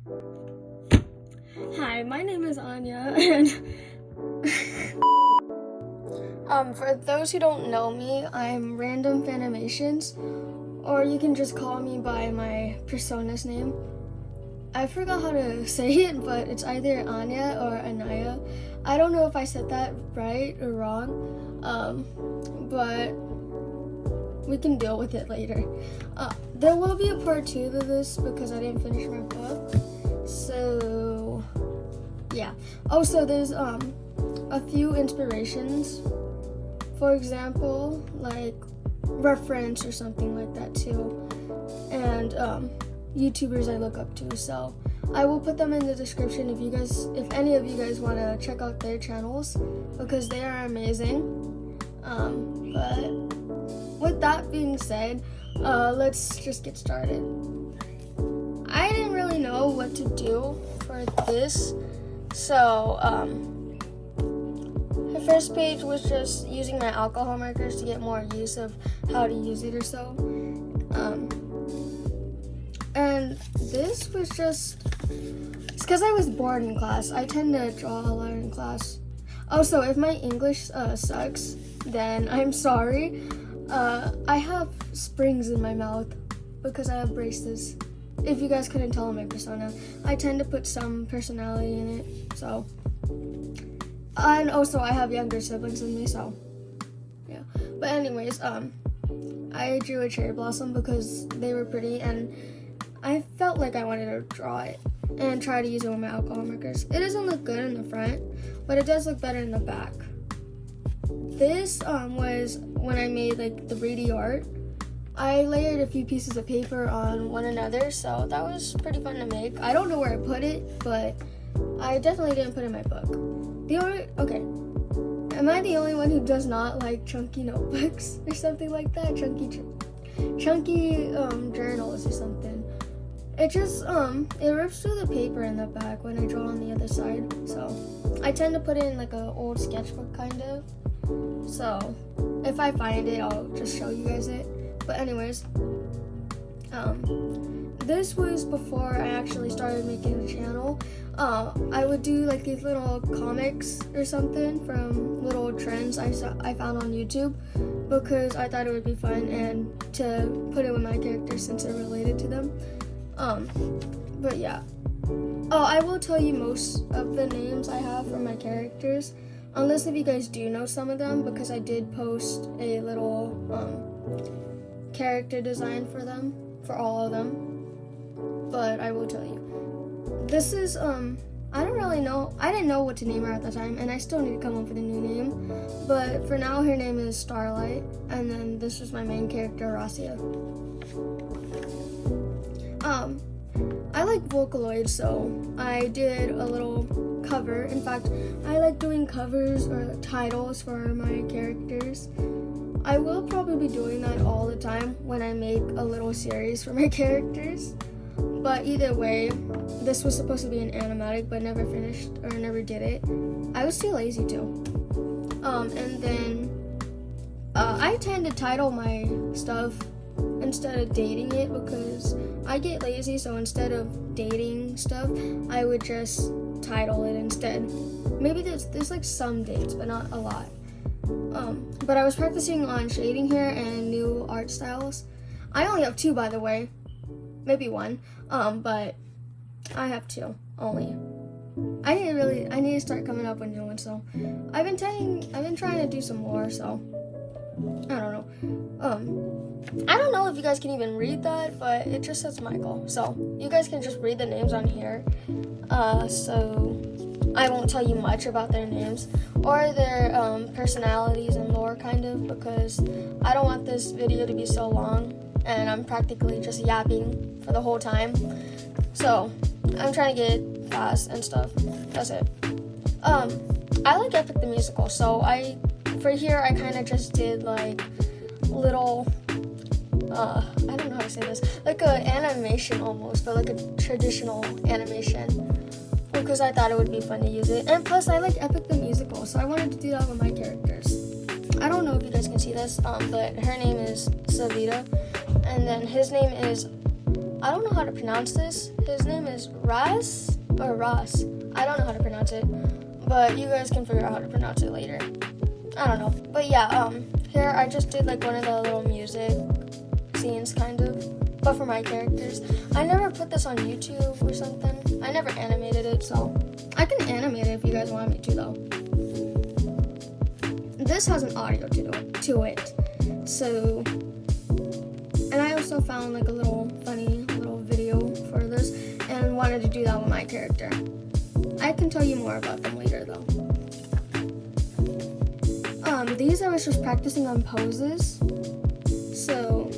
Hi, my name is Anya, and for those who don't know me, I'm Random Fanimations, or you can just call me by my persona's name. I forgot how to say it, but it's either Anya or Anaya. I don't know if I said that right or wrong, but we can deal with it later. There will be a part 2 to this because I didn't finish my book. So, yeah. Also, there's a few inspirations. For example, like reference or something like that too. And YouTubers I look up to. So, I will put them in the description if any of you guys want to check out their channels because they are amazing. But with that being said, let's just get started. I didn't really know what to do for this, so the first page was just using my alcohol markers to get more use of how to use it or so. And this was just, it's because I was bored in class. I tend to draw a lot in class. Also, if my English sucks, then I'm sorry. I have springs in my mouth because I have braces. If you guys couldn't tell in my persona, I tend to put some personality in it, so. And also I have younger siblings than me, so yeah. But anyways, I drew a cherry blossom because they were pretty and I felt like I wanted to draw it and try to use it with my alcohol markers. It doesn't look good in the front, but it does look better in the back. This was when I made like the 3D art. I layered a few pieces of paper on one another, so that was pretty fun to make. I don't know where I put it, but I definitely didn't put it in my book. Am I the only one who does not like chunky notebooks or something like that? Chunky journals or something. It just, it rips through the paper in the back when I draw on the other side, so I tend to put it in like an old sketchbook kind of. So, if I find it, I'll just show you guys it. But anyways, this was before I actually started making the channel. I would do like these little comics or something from little trends I found on YouTube because I thought it would be fun and to put it with my characters since it related to them. But yeah. Oh, I will tell you most of the names I have for my characters. Unless if you guys do know some of them, because I did post a little character design for them, for all of them. But I will tell you. This is, I don't really know. I didn't know what to name her at the time, and I still need to come up with a new name. But for now, her name is Starlight, and then this was my main character, Rasia. I like Vocaloid, so I did a little cover. In fact, I like doing covers or titles for my characters. I will probably be doing that all the time when I make a little series for my characters. But either way, this was supposed to be an animatic but never finished or never did it. I was too lazy to. And then I tend to title my stuff instead of dating it because I get lazy, so instead of dating stuff, I would just title it instead. Maybe there's like some dates, but not a lot. But I was practicing on shading here and new art styles. I only have 2, by the way. Maybe 1. But I have 2 only. I need to start coming up with new ones, so I've been trying to do some more, so I don't know. I don't know if you guys can even read that, but it just says Michael. So you guys can just read the names on here. So I won't tell you much about their names or their personalities and lore kind of because I don't want this video to be so long and I'm practically just yapping for the whole time. So I'm trying to get fast and stuff. That's it. I like Epic the Musical, so for here I kind of just did like little I don't know how to say this, like a animation almost, but like a traditional animation because I thought it would be fun to use it. And plus I like Epic the Musical, so I wanted to do that with my characters. I don't know if you guys can see this, but her name is Savita, and then his name is, I don't know how to pronounce this, his name is Ras or Ross. I don't know how to pronounce it, but you guys can figure out how to pronounce it later. I don't know. But yeah, here I just did like one of the little music scenes kind of, but for my characters. I never put this on YouTube or something. I never animated it, so I can animate it if you guys want me to though. This has an audio to it. So, and I also found like a little funny little video for this and wanted to do that with my character. I can tell you more about them later though. These I was just practicing on poses. So,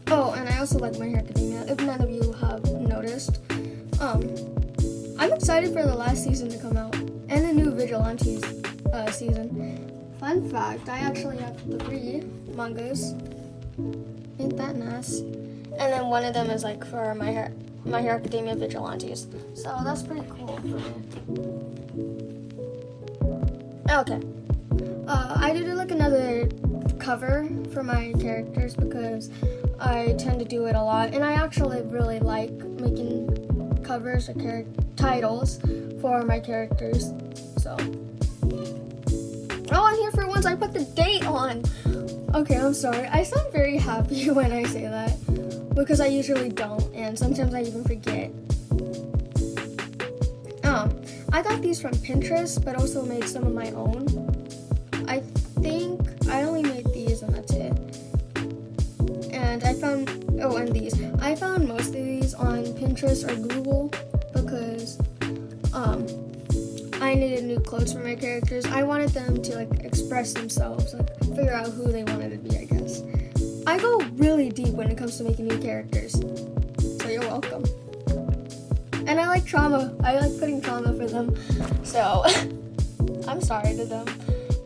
oh, and I also like My Hero Academia, if none of you have noticed. I'm excited for the last season to come out and the new Vigilantes season. Fun fact, I actually have 3 mangas. Ain't that nice? And then one of them is like for My Hero Academia Vigilantes. So that's pretty cool for me. Okay. I did like another cover for my characters because I tend to do it a lot. And I actually really like making covers or titles for my characters. So. Oh, I'm here for once. I put the date on. Okay, I'm sorry. I sound very happy when I say that because I usually don't, and sometimes I even forget. I got these from Pinterest, but also made some of my own. I think I only made these, and that's it. And I found these. I found most of these on Pinterest or Google because I needed new clothes for my characters. I wanted them to like express themselves, like figure out who they wanted to be, I guess. I go really deep when it comes to making new characters. So you're welcome. And I like trauma. I like putting trauma for them. So I'm sorry to them.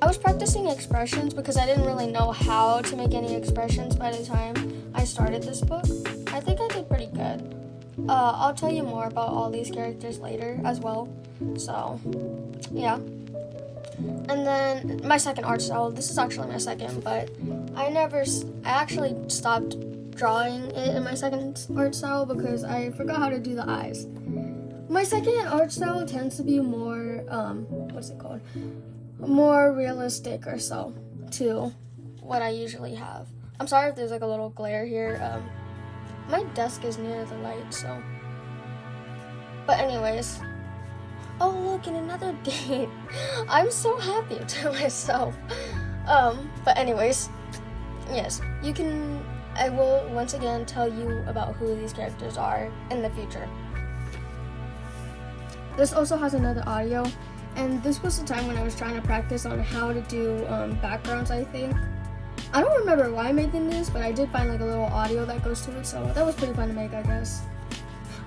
I was practicing expressions because I didn't really know how to make any expressions by the time I started this book. I think I did pretty good. I'll tell you more about all these characters later as well. So, yeah. And then my second art style. This is actually my second, but I actually stopped drawing it in my second art style because I forgot how to do the eyes. My second art style tends to be more, more realistic or so to what I usually have. I'm sorry if there's like a little glare here. My desk is near the light, so. But anyways. Oh, look, and another date. I'm so happy to myself. But anyways, yes, I will once again tell you about who these characters are in the future. This also has another audio, and this was the time when I was trying to practice on how to do backgrounds, I think. I don't remember why I'm making this, but I did find like a little audio that goes to it, so that was pretty fun to make, I guess.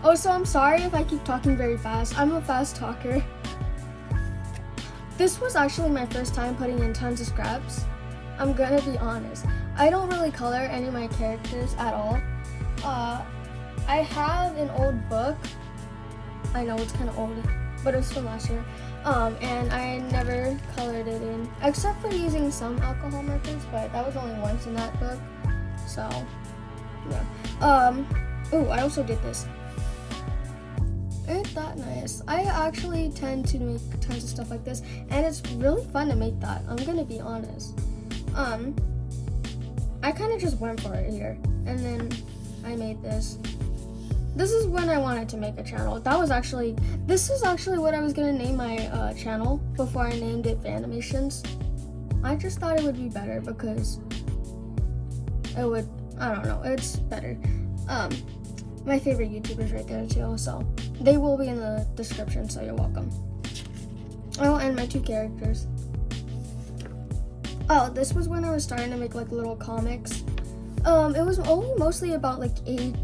Oh, so I'm sorry if I keep talking very fast. I'm a fast talker. This was actually my first time putting in tons of scraps. I'm gonna be honest. I don't really color any of my characters at all. I have an old book. I know it's kind of old, but it was from last year. And I never colored it in, except for using some alcohol markers, but that was only once in that book. So, yeah. I also did this. Ain't that nice? I actually tend to make tons of stuff like this, and it's really fun to make that. I'm gonna be honest. I kind of just went for it here, and then I made this. This is when I wanted to make a channel. This is actually what I was gonna name my channel before I named it Fanimations. I just thought it would be better because I don't know, it's better. My favorite YouTubers right there too, so they will be in the description, so you're welcome. Oh, and my 2 characters. Oh, this was when I was starting to make like little comics. It was only mostly about like 8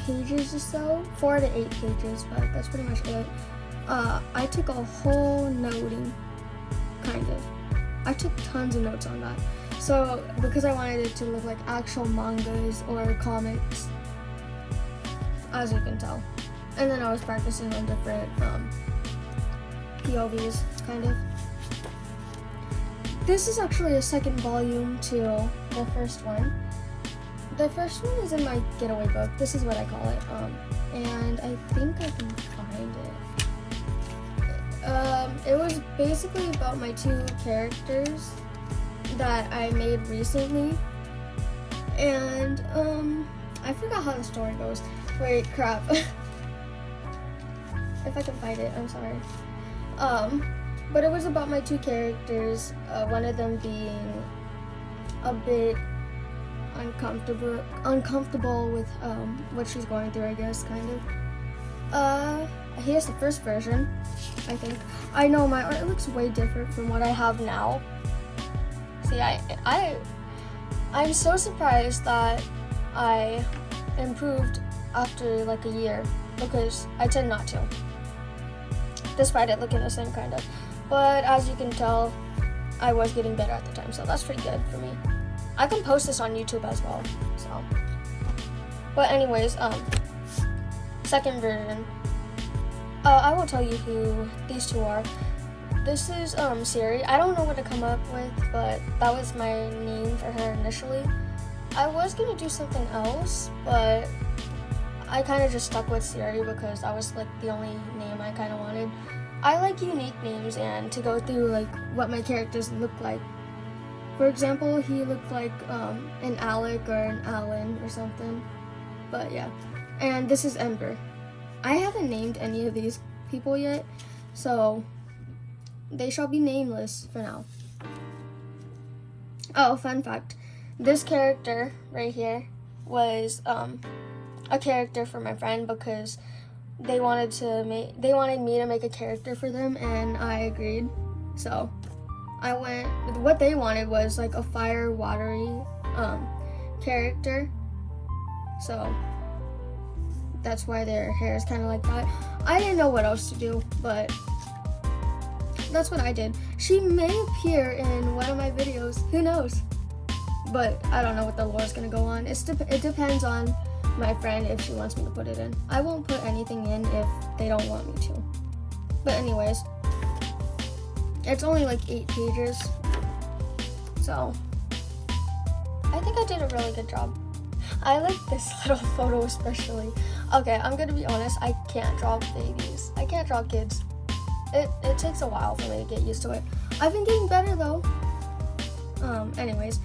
pages or so, 4 to 8 pages, but that's pretty much it. I took a whole noting, kind of. I took tons of notes on that. So, because I wanted it to look like actual mangas or comics, as you can tell. And then I was practicing on different POVs, kind of. This is actually a second volume to the first one. The first one is in my getaway book. This is what I call it. And I think I basically about my two characters that I made recently. And I forgot how the story goes. Wait, crap. If I can find it, I'm sorry. But it was about my two characters, one of them being a bit uncomfortable with what she's going through, I guess, kind of. Here's the first version, I think. I know my art looks way different from what I have now. See, I'm so surprised that I improved after like a year, because I tend not to, despite it looking the same kind of. But as you can tell, I was getting better at the time, so that's pretty good for me. I can post this on YouTube as well, so. But anyways, second version. I will tell you who these two are. This is Siri. I don't know what to come up with, but that was my name for her initially. I was gonna do something else, but I kind of just stuck with Siri because that was like the only name I kind of wanted. I like unique names and to go through like what my characters look like. For example, he looked like an Alec or an Alan or something. But yeah. And this is Ember. I haven't named any of these people yet, so they shall be nameless for now. Oh, fun fact. This character right here was a character for my friend because they wanted me to make a character for them, and I agreed. So what they wanted was like a fire watery character. So that's why their hair is kind of like that. I didn't know what else to do, but that's what I did. She may appear in one of my videos, who knows? But I don't know what the lore is gonna go on. It depends on my friend if she wants me to put it in. I won't put anything in if they don't want me to. But anyways, it's only like 8 pages. So I think I did a really good job. I like this little photo especially. Okay, I'm gonna be honest, I can't draw babies. I can't draw kids. It takes a while for me to get used to it. I've been getting better though. Anyways,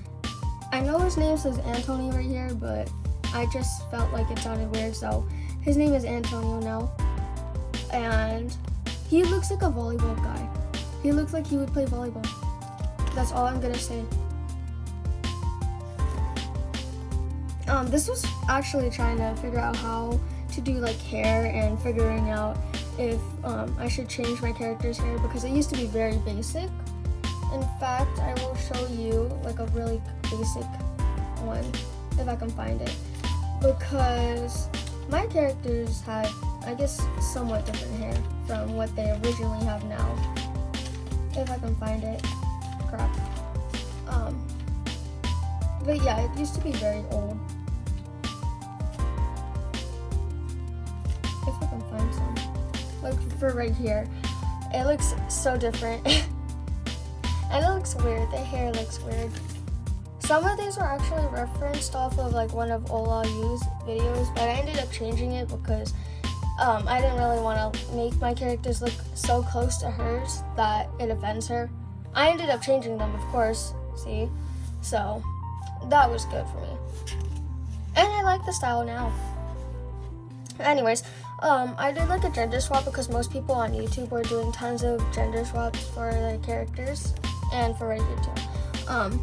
I know his name says Anthony right here, but I just felt like it sounded weird, so his name is Antonio now. And he looks like a volleyball guy. He looks like he would play volleyball. That's all I'm gonna say. This was actually trying to figure out how to do like hair and figuring out if I should change my character's hair because it used to be very basic. In fact, I will show you like a really basic one if I can find it, because my characters had, I guess, somewhat different hair from what they originally have now. If I can find it. Crap. But yeah, it used to be very old. If I can find some. Like for right here. It looks so different. And it looks weird. The hair looks weird. Some of these were actually referenced off of like one of Ola Yu's videos, but I ended up changing it because I didn't really want to make my characters look so close to hers that it offends her. I ended up changing them, of course, see? So that was good for me. And I like the style now. Anyways, I did like a gender swap because most people on YouTube were doing tons of gender swaps for their characters and for right here too.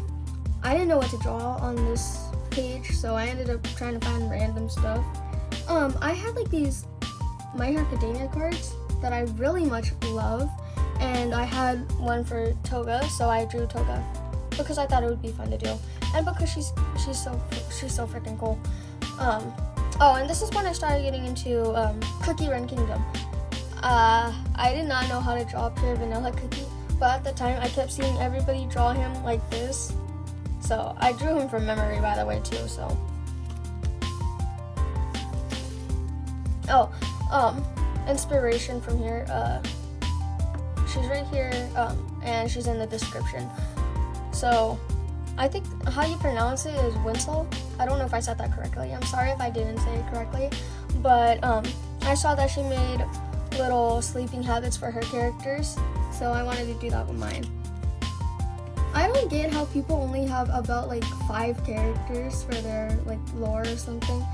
I didn't know what to draw on this page, so I ended up trying to find random stuff. I had like these My Hero Academia cards that I really much love, and I had one for Toga, so I drew Toga because I thought it would be fun to do, and because she's so freaking cool. Oh, and this is when I started getting into Cookie Run Kingdom. I did not know how to draw pure vanilla Cookie, but at the time I kept seeing everybody draw him like this. So I drew him from memory, by the way, too, so. Oh, inspiration from here. She's right here, and she's in the description. So, I think how you pronounce it is Winslow. I don't know if I said that correctly. I'm sorry if I didn't say it correctly. But, I saw that she made little sleeping habits for her characters. so I wanted to do that with mine. I don't get how people only have about like 5 characters for their like lore or something,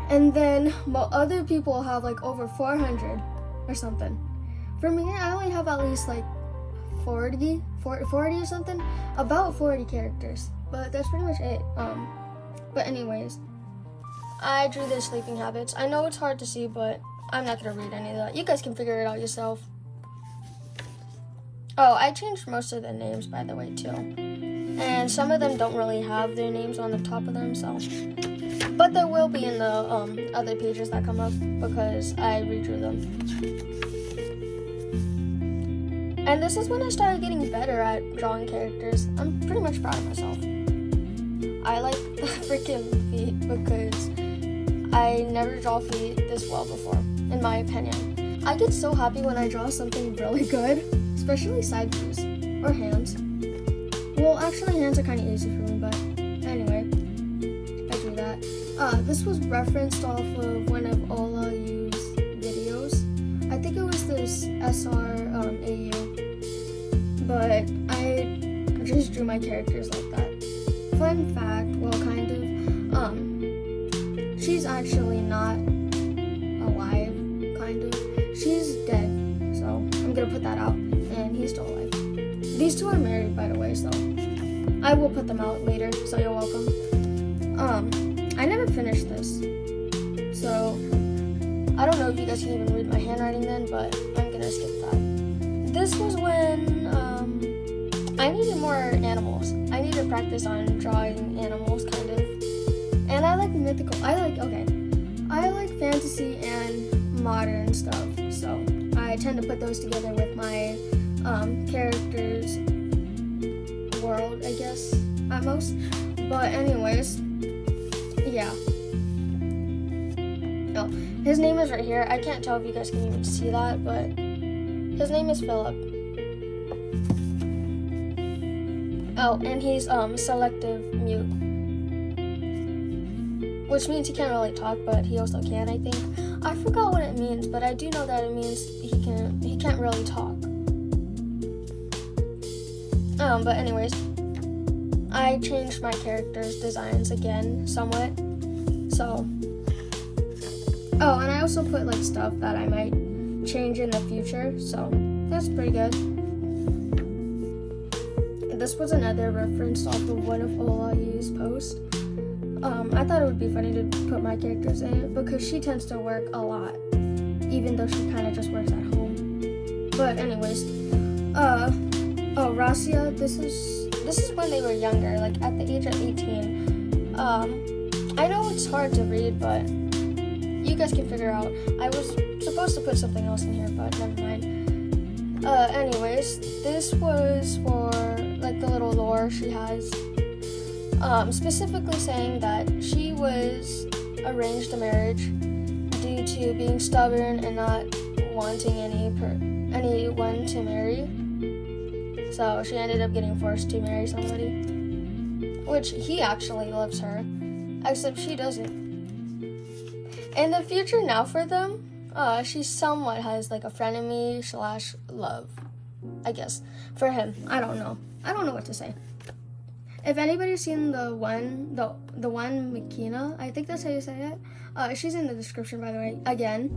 and then other people have like over 400 or something. For me, I only have at least like 40 or something, about 40 characters, but that's pretty much it. But anyways, I drew their sleeping habits. I know it's hard to see, but I'm not gonna read any of that. You guys can figure it out yourself. Oh, I changed most of the names, by the way, too. And some of them don't really have their names on the top of them, so. But there will be in the other pages that come up because I redrew them. And this is when I started getting better at drawing characters. I'm pretty much proud of myself. I like the freaking feet because I never draw feet this well before, in my opinion. I get so happy when I draw something really good, especially side views or hands. Well, actually hands are kind of easy for me, but anyway, I drew that. This was referenced off of one of Ola Yu's videos. I think it was this SRAU, but I just drew my characters like that. Fun fact, well, kind of, she's actually not alive, kind of. She's dead, so I'm gonna put that out, and he's still alive. These two are married, by the way, so I will put them out later, so you're welcome. I never finished this, so I don't know if you guys can even read my handwriting then, but I'm gonna skip that. This was when I needed more animals. I need to practice on drawing animals, kind of. And I like mythical. I like fantasy and modern stuff. So I tend to put those together with my character's world, I guess, at most. But anyways, yeah. Oh, his name is right here. I can't tell if you guys can even see that, but his name is Philip. Oh, and he's selective mute, which means he can't really talk, but he also can, I think. I forgot what it means, but I do know that it means he can't really talk. But anyways, I changed my character's designs again somewhat. So, oh, and I also put like stuff that I might change in the future, so that's pretty good. This was another reference off of one of Ola Yu's posts. I thought it would be funny to put my characters in it because she tends to work a lot, even though she kind of just works at home. But anyways, Rasia, this is when they were younger, like at the age of 18. I know it's hard to read, but you guys can figure out. I was supposed to put something else in here, but never mind. Anyways, this was for like the little lore she has. Specifically saying that she was arranged a marriage due to being stubborn and not wanting anyone to marry. So she ended up getting forced to marry somebody, which he actually loves her, except she doesn't. In the future now for them, she somewhat has like a frenemy / love, I guess, for him. I don't know what to say. If anybody's seen the one Makina, I think that's how you say it. She's in the description, by the way. Again,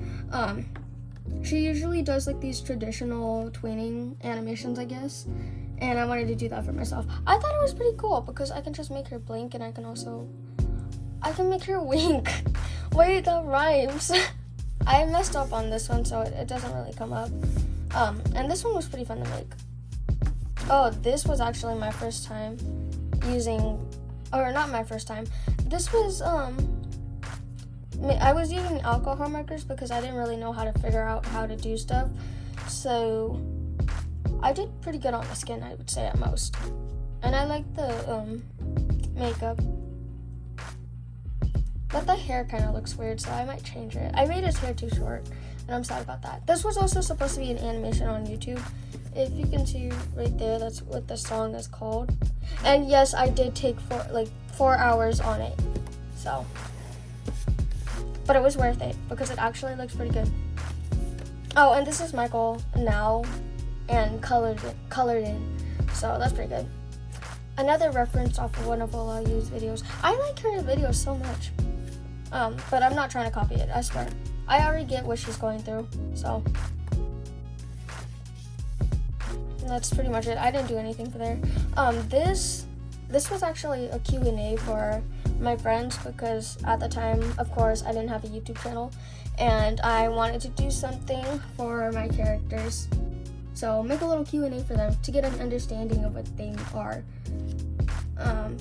she usually does like these traditional tweening animations, I guess. And I wanted to do that for myself. I thought it was pretty cool because I can just make her blink, and I can make her wink. Wait, that rhymes. I messed up on this one, so it doesn't really come up. And this one was pretty fun to make. Oh, this was actually my first time not my first time. This was, I was using alcohol markers because I didn't really know how to figure out how to do stuff. So, I did pretty good on the skin, I would say, at most. And I like the, makeup. But the hair kind of looks weird, so I might change it. I made his hair too short, and I'm sad about that. This was also supposed to be an animation on YouTube. If you can see right there, that's what the song is called. And yes, I did take 4 hours on it. So, but it was worth it because it actually looks pretty good. Oh, and this is Michael now. and colored in. So that's pretty good. Another reference off of one of Olaju's videos. I like her videos so much. But I'm not trying to copy it, I swear. I already get what she's going through, so that's pretty much it. I didn't do anything for there. This was actually a Q&A for my friends because at the time, of course, I didn't have a YouTube channel and I wanted to do something for my characters. So make a little Q&A for them to get an understanding of what they are.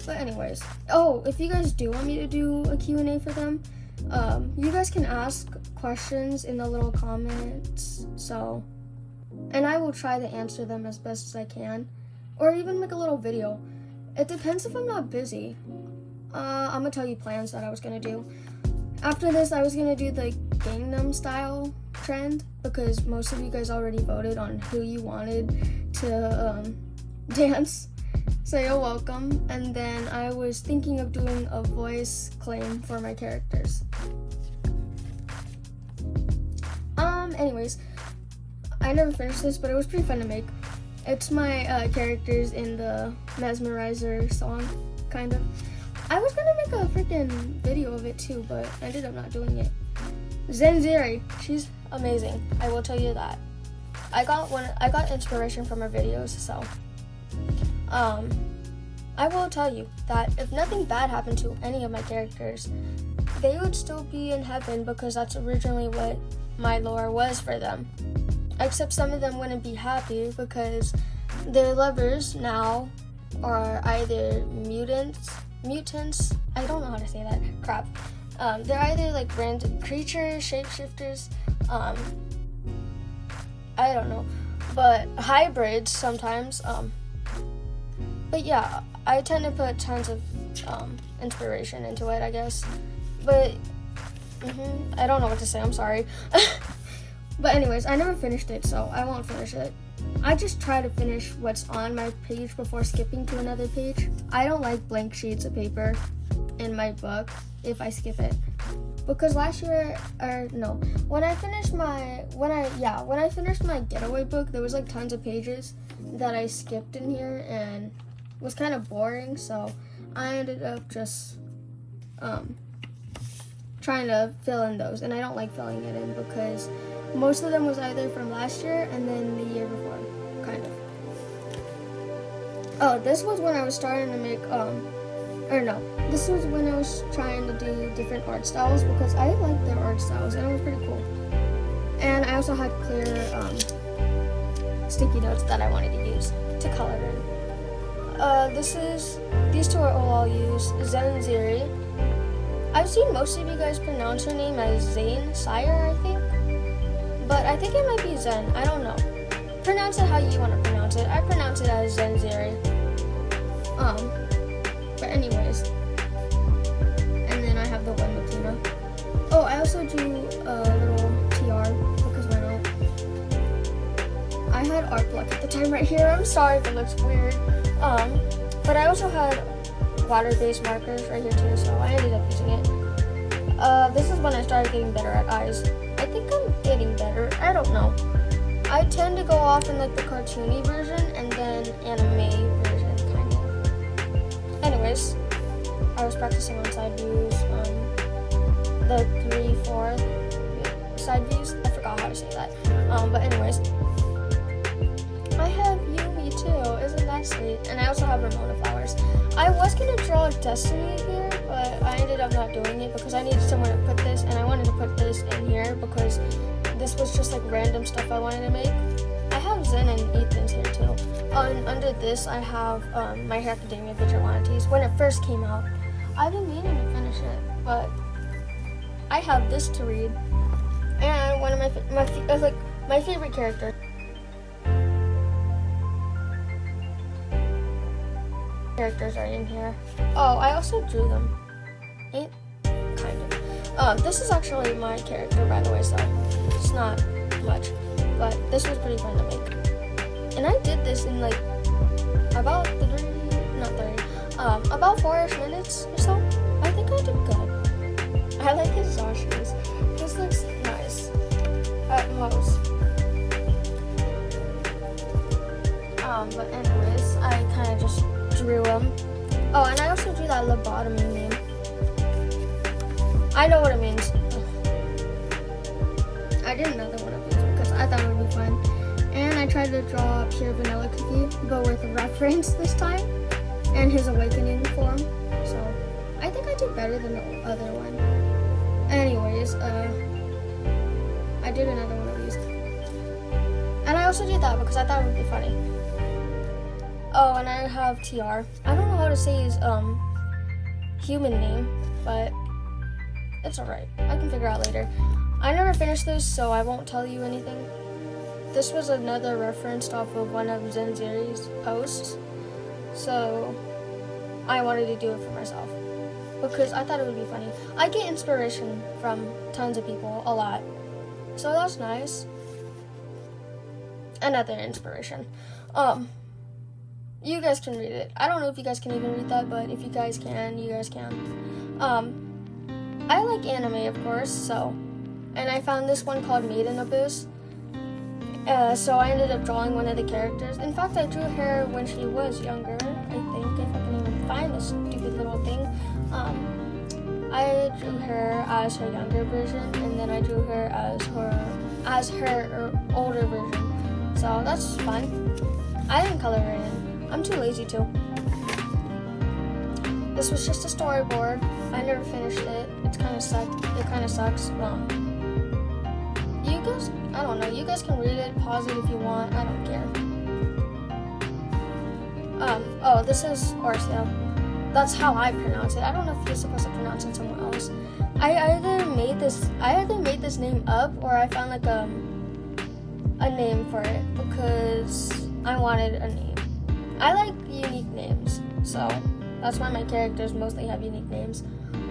But anyways, if you guys do want me to do a Q&A for them, you guys can ask questions in the little comments, and I will try to answer them as best as I can, or even make a little video. It depends if I'm not busy. I'm gonna tell you plans that I was gonna do. After this, I was gonna do the Gangnam Style trend because most of you guys already voted on who you wanted to dance. So you're welcome. And then I was thinking of doing a voice claim for my characters. Anyways, I never finished this, but it was pretty fun to make. It's my characters in the Mesmerizer song, kind of. I was gonna make a freaking video of it too, but I ended up not doing it. Zenziri, she's amazing. I will tell you that. I got inspiration from her videos, so I will tell you that if nothing bad happened to any of my characters, they would still be in heaven because that's originally what my lore was for them. Except some of them wouldn't be happy because their lovers now are either mutants, I don't know how to say that, crap. They're either like random creatures, shapeshifters, I don't know, but hybrids sometimes, but yeah, I tend to put tons of inspiration into it, I guess, but I don't know what to say, I'm sorry. But anyways, I never finished it, so I won't finish it. I just try to finish what's on my page before skipping to another page. I don't like blank sheets of paper in my book if I skip it. Because last year, when I finished my getaway book, there was like tons of pages that I skipped in here and was kind of boring, so I ended up just trying to fill in those, and I don't like filling it in because most of them was either from last year and then the year before, kind of. Oh, this was when I was starting to make, this was when I was trying to do different art styles because I liked their art styles and it was pretty cool. And I also had clear sticky notes that I wanted to use to color in. These two are all I'll use. Zenziri. I've seen most of you guys pronounce her name as Zane Sire, I think. But I think it might be Zen, I don't know. Pronounce it how you want to pronounce it. I pronounce it as Zenziri. But anyways. And then I have the one with Tina. Oh, I also drew a little TR, because why not? I had art block at the time right here. I'm sorry if it looks weird. But I also had water-based markers right here too, so I ended up using it. This is when I started getting better at eyes. I think I'm getting better. I don't know. I tend to go off in like the cartoony version and then anime version, kind of. Anyways, I was practicing on side views, the 3/4 side views. I forgot how to say that. But anyways, I have Yumi too. Isn't that sweet? And I also have Ramona flowers. I was gonna draw Destiny here, but I ended up not doing it because I needed somewhere to put this, and I wanted to put this in here because this was just like random stuff I wanted to make. I have Zen and Ethan's here too. Under this, I have My Hero Academia Vigilantes when it first came out. I've been meaning to finish it, but I have this to read, and one of my favorite characters. Characters are in here. Oh, I also drew them. Kind of. This is actually my character, by the way, so it's not much, but this was pretty fun to make. And I did this in like about about 4-ish minutes or so. I think I did good. I like his shoes. This looks nice at most. But anyways, I kind of just drew them. Oh, and I also drew that lobotomy name. I know what it means. I did another one of these because I thought it would be fun. And I tried to draw Pure Vanilla Cookie, but with a reference this time, and his awakening form. So I think I did better than the other one. Anyways, I did another one of these. And I also did that because I thought it would be funny. Oh, and I have TR. I don't know how to say his human name, but it's alright. I can figure out later. I never finished this, so I won't tell you anything. This was another reference off of one of Zenziri's posts, so I wanted to do it for myself because I thought it would be funny. I get inspiration from tons of people, a lot, so that's nice. Another inspiration. You guys can read it. I don't know if you guys can even read that, but if you guys can, you guys can. I like anime, of course, so, and I found this one called Maiden Abyss. So I ended up drawing one of the characters. In fact, I drew her when she was younger, I think, if I can even find this stupid little thing. I drew her as her younger version, and then I drew her as her older version. So that's fun. I didn't color her in. I'm too lazy to. This was just a storyboard. I never finished it. It kind of sucks. You guys, I don't know. You guys can read it, pause it if you want. I don't care. Oh, this is Orso. That's how I pronounce it. I don't know if you're supposed to pronounce it somewhere else. I either made this name up, or I found like a name for it because I wanted a name. I like unique names, so that's why my characters mostly have unique names.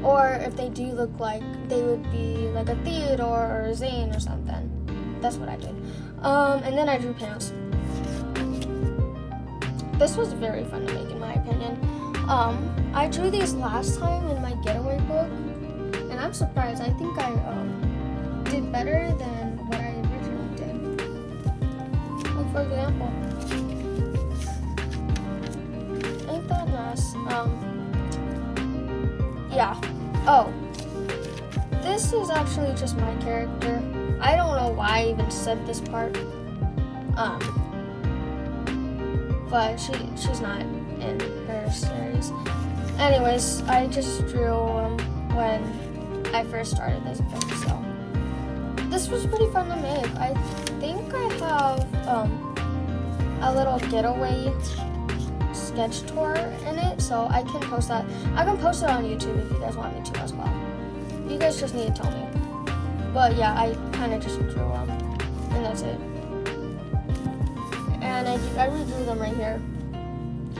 Or if they do look like they would be like a Theodore or a Zane or something. That's what I did. And then I drew pants. This was very fun to make, in my opinion. I drew these last time in my getaway book, and I'm surprised. I think I did better than what I originally did. Like, for example, ain't that nice? Yeah. Oh, this is actually just my character. I don't know why I even said this part. But she's not in her series. Anyways, I just drew when I first started this book, so this was pretty fun to make. I think I have a little getaway sketch tour in it, so I can post that. I can post it on YouTube if you guys want me to as well. You guys just need to tell me. But yeah, I kind of just drew them, and that's it. And I redrew them right here.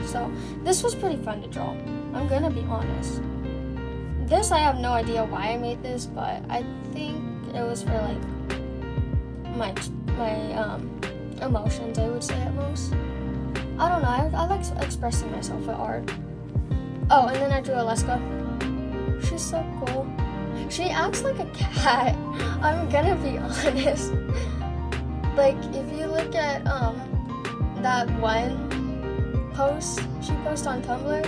So this was pretty fun to draw. I'm gonna be honest. This, I have no idea why I made this, but I think it was for like my emotions, I would say at most. I don't know. I like expressing myself with art. Oh, and then I drew Alaska. She's so cool. She acts like a cat. I'm gonna be honest. Like, if you look at that one post she posted on Tumblr,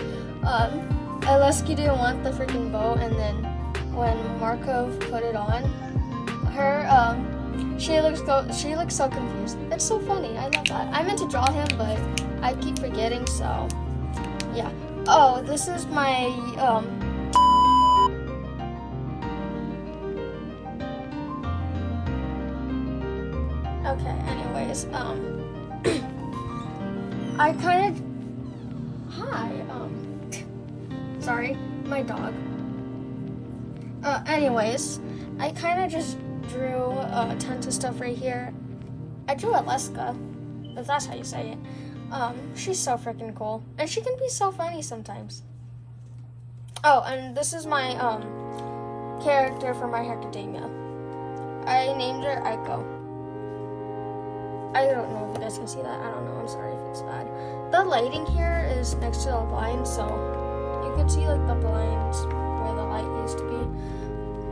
Alaska didn't want the freaking bow, and then when Markov put it on her, she looks so confused. It's so funny. I love that. I meant to draw him, but I keep forgetting, so yeah. Oh, this is my okay, anyways, I kind of sorry, my dog. Anyways, I kind of just drew tons of stuff right here. I drew Alaska, if that's how you say it. She's so freaking cool, and she can be so funny sometimes. Oh, and this is my character for My Hero Academia. I named her Aiko. I don't know if you guys can see that. I don't know. I'm sorry if it's bad. The lighting here is next to the blind, so you can see like the blinds where the light used to be.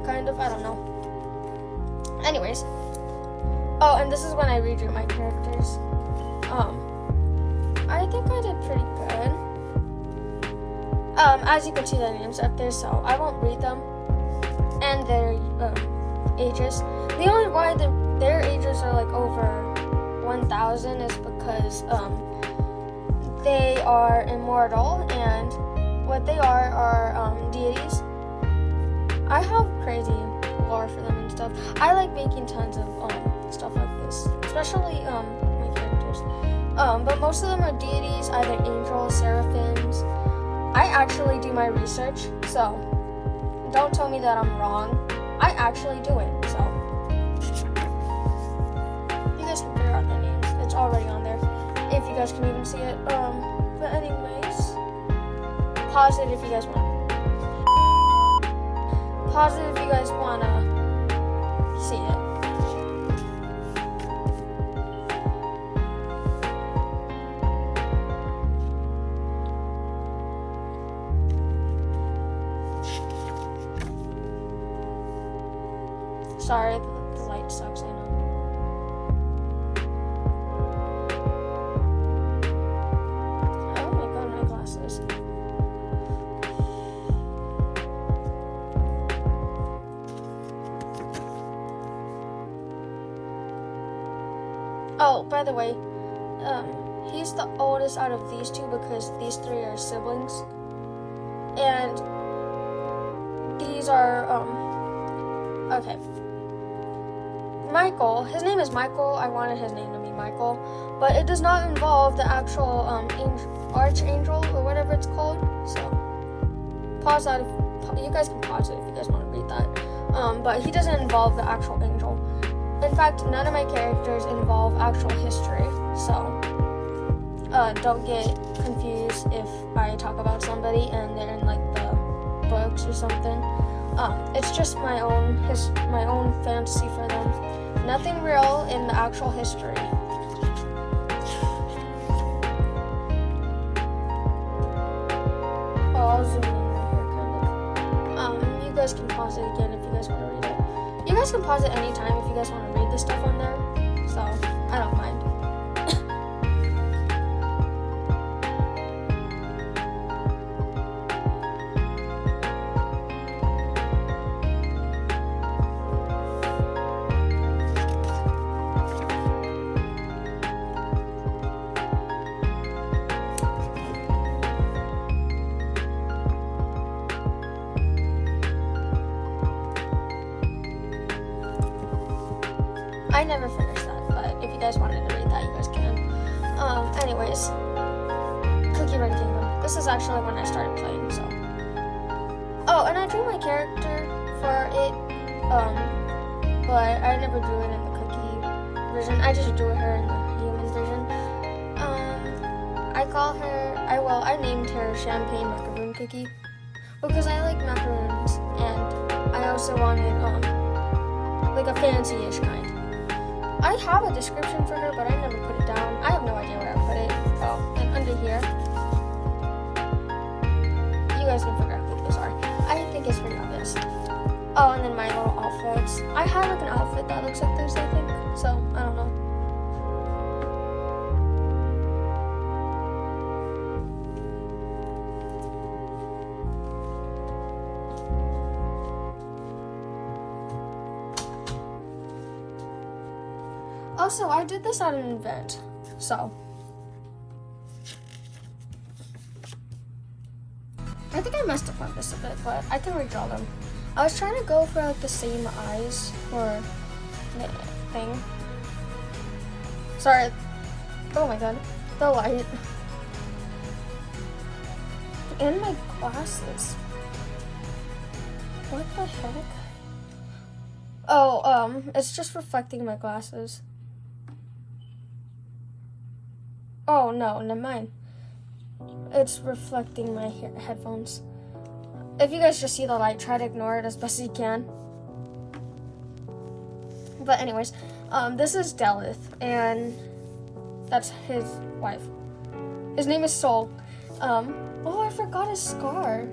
Kind of. I don't know. Anyways. Oh, and this is when I redrew my characters. I think I did pretty good. As you can see, the names up there, so I won't read them. And their ages. The only why their ages are like over 1,000 is because they are immortal, and what they are deities. I have crazy lore for them and stuff. I like making tons of stuff like this, especially my characters. But most of them are deities, either angels, seraphims. I actually do my research, so don't tell me that I'm wrong. I actually do it, so you guys can figure out their names. It's already on there, if you guys can even see it. But anyways, pause it if you guys want. Pause it if you guys wanna see it. Sorry, the light sucks, I know. Oh my god, my glasses. Oh, by the way, he's the oldest out of these two because these three are siblings. And these are, okay. Michael, his name is Michael. I wanted his name to be Michael, but it does not involve the actual archangel or whatever it's called. So pause that. You guys can pause it if you guys want to read that. But he doesn't involve the actual angel. In fact, none of my characters involve actual history. So don't get confused if I talk about somebody and they're in like the books or something. It's just my own fantasy for them. Nothing real in the actual history. Oh, I'll zoom in right here, kind of. You guys can pause it again if you guys want to read it. You guys can pause it anytime if you guys want to read the stuff on there. So, I don't mind. I never finished that, but if you guys wanted to read that, you guys can. Anyways, Cookie Run Kingdom. This is actually when I started playing, so. Oh, and I drew my character for it, but I never drew it in the cookie version. I just drew her in the human version. I named her Champagne Macaroon Cookie because I like macaroons, and I also wanted, like a fancy-ish kind. I have a description for her, but I never put it down. I have no idea where I put it. Oh, and under here. You guys can figure out who these are. I think it's pretty obvious. Oh, and then my little outfits. I have like an outfit that looks like this, I think. So, I don't know. Also, I did this at an event, so. I think I messed up on this a bit, but I can redraw them. I was trying to go for like the same eyes for the thing. Sorry. Oh my god. The light. And my glasses. What the heck? Oh, it's just reflecting my glasses. Oh no, never mind. It's reflecting my headphones. If you guys just see the light, try to ignore it as best as you can. But anyways, this is Delith, and that's his wife. His name is Sol. Oh, I forgot his scar.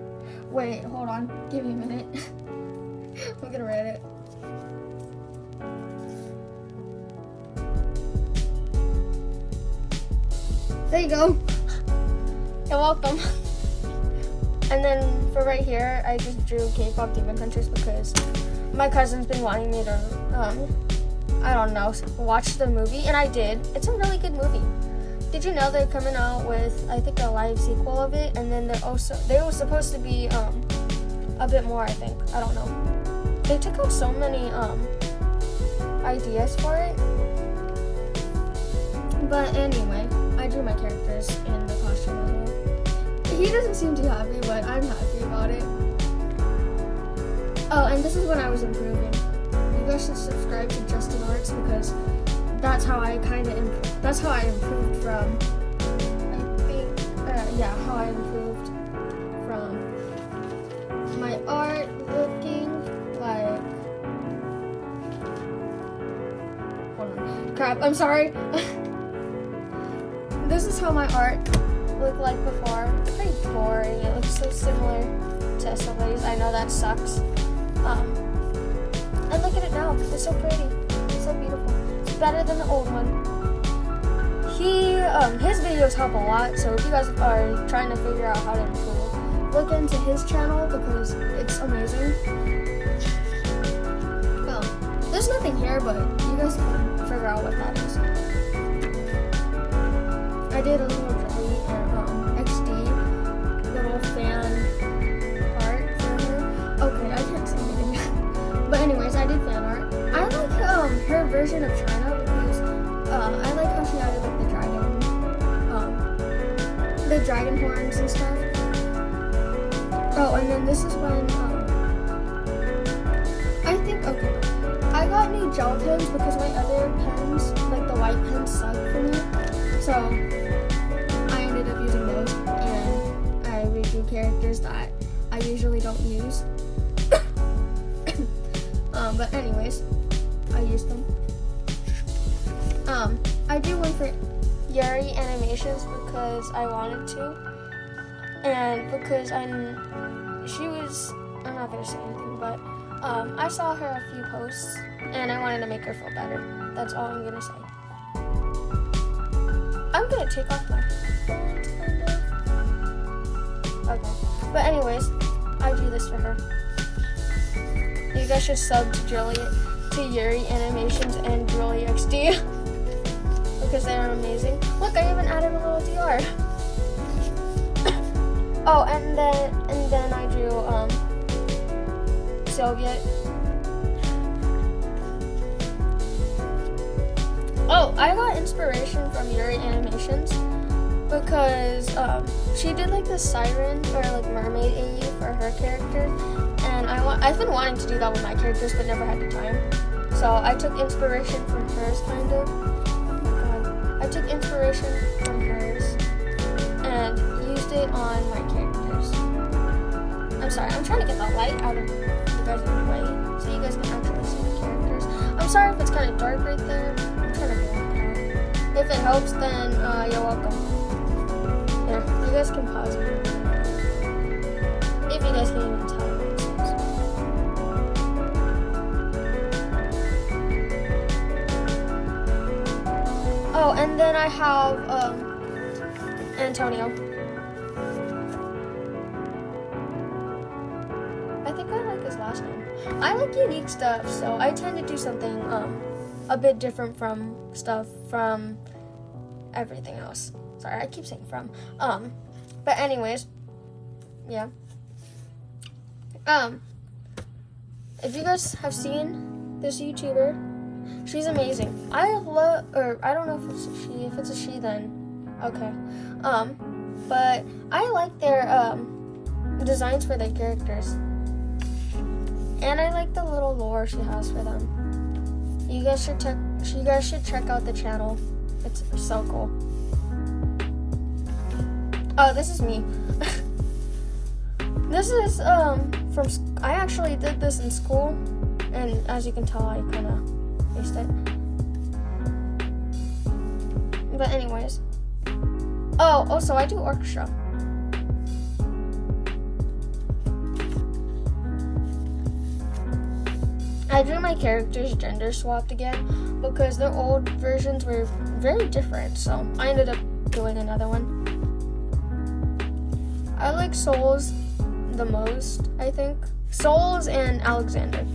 Wait, hold on. Give me a minute. I'm gonna write it. There you go. You're welcome. And then for right here, I just drew K-pop Demon Hunters because my cousin's been wanting me to, I don't know, watch the movie, and I did. It's a really good movie. Did you know they're coming out with, I think, a live sequel of it, and then they were supposed to be a bit more, I think. I don't know. They took out so many ideas for it. But anyway, I drew my characters in the costume as well. He doesn't seem too happy, but I'm happy about it. Oh, and this is when I was improving. You guys should subscribe to Justin Arts because that's how I that's how I improved from, I think, how I improved from my art looking like, hold on, crap, I'm sorry. This is how my art looked like before. It's pretty boring. It looks so similar to somebody's. I know that sucks. And look at it now. It's so pretty. It's so beautiful. It's better than the old one. His videos help a lot. So if you guys are trying to figure out how to improve, look into his channel because it's amazing. Well, there's nothing here, but you guys can figure out what that is. I did a little drawing and XD little fan art for her. Okay, I can't say anything. But anyways, I did fan art. I like her version of China because I like how she added like the dragon horns and stuff. Oh, and then this is when I think I got new gel pens because my other pens, like the white pens, suck for me. So I ended up using those, and I redrew characters that I usually don't use. But anyways, I used them. I do one for Yuri Animations because I wanted to, and because I'm not gonna say anything, but I saw her a few posts, and I wanted to make her feel better. That's all I'm gonna say. I'm gonna take off my headphones, kind of. Okay. But anyways, I drew this for her. You guys should sub to Yuri Animations and Julie XD because they are amazing. Look, I even added a little DR. Oh, and then I drew Soviet. Oh, I got inspiration from Yuri Animations because she did like the siren or like mermaid AU for her character, and I've been wanting to do that with my characters but never had the time. So I took inspiration from hers, kind of. Oh my god. I took inspiration from hers and used it on my characters. I'm sorry, I'm trying to get the light out of you guys' way so you guys can actually see the characters. I'm sorry if it's kind of dark right there. I'm trying to block it out. If it helps, then you're welcome. Yeah, you guys can pause it. If you guys can even tell what it says. Oh, and then I have Antonio. I think I like his last name. I like unique stuff, so I tend to do something a bit different from stuff from everything else. Sorry, I keep saying from. But anyways, yeah. If you guys have seen this YouTuber, she's amazing. I don't know if it's a she. If it's a she, then okay. But I like their designs for their characters, and I like the little lore she has for them. You guys should check out the channel. It's so cool. Oh, this is me. This is I actually did this in school, and as you can tell, I kind of faced it. But anyways. Oh, also I do orchestra. I drew my characters gender swapped again because their old versions were very different, so I ended up doing another one. I like Souls the most, I think. Souls and Alexander.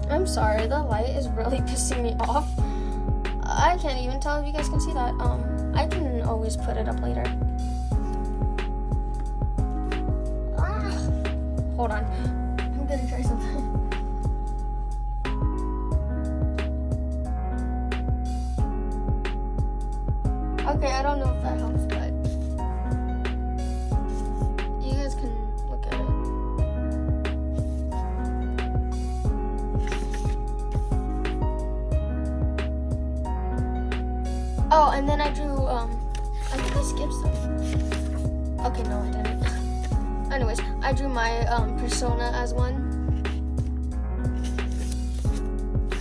I'm sorry, the light is really pissing me off. I can't even tell if you guys can see that. I can always put it up later. Hold on. I'm gonna try something. Okay, I don't know if that helps, but you guys can look at it. Oh, and then I drew, I think I skipped some. Okay, no, I didn't. Anyways, I drew my persona as one.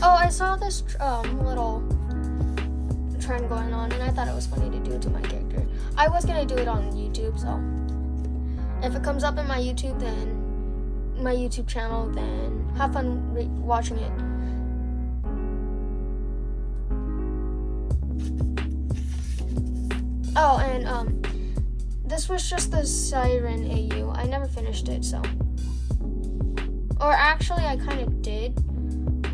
Oh, I saw this little trend going on, and I thought it was funny to do it to my character. I was gonna do it on YouTube, so if it comes up in my YouTube, then my YouTube channel, then have fun watching it. Oh, and this was just the Siren AU. I never finished it, so. Or actually, I kind of did,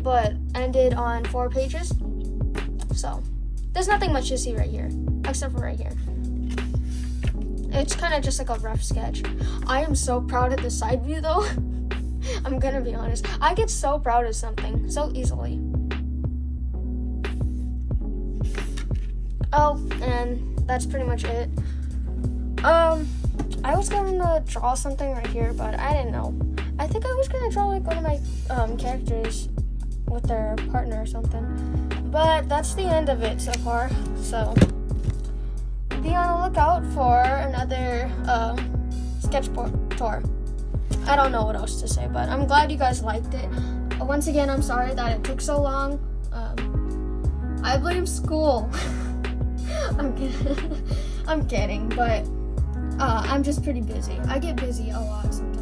but ended on 4 pages. So, there's nothing much to see right here, except for right here. It's kind of just like a rough sketch. I am so proud of the side view, though. I'm gonna be honest. I get so proud of something so easily. Oh, and that's pretty much it. I was gonna draw something right here, but I didn't know. I think I was gonna draw like one of my characters with their partner or something. But that's the end of it so far. So be on the lookout for another sketchbook tour. I don't know what else to say, but I'm glad you guys liked it. Once again, I'm sorry that it took so long. I blame school. I'm kidding. I'm kidding, but I'm just pretty busy. I get busy a lot sometimes.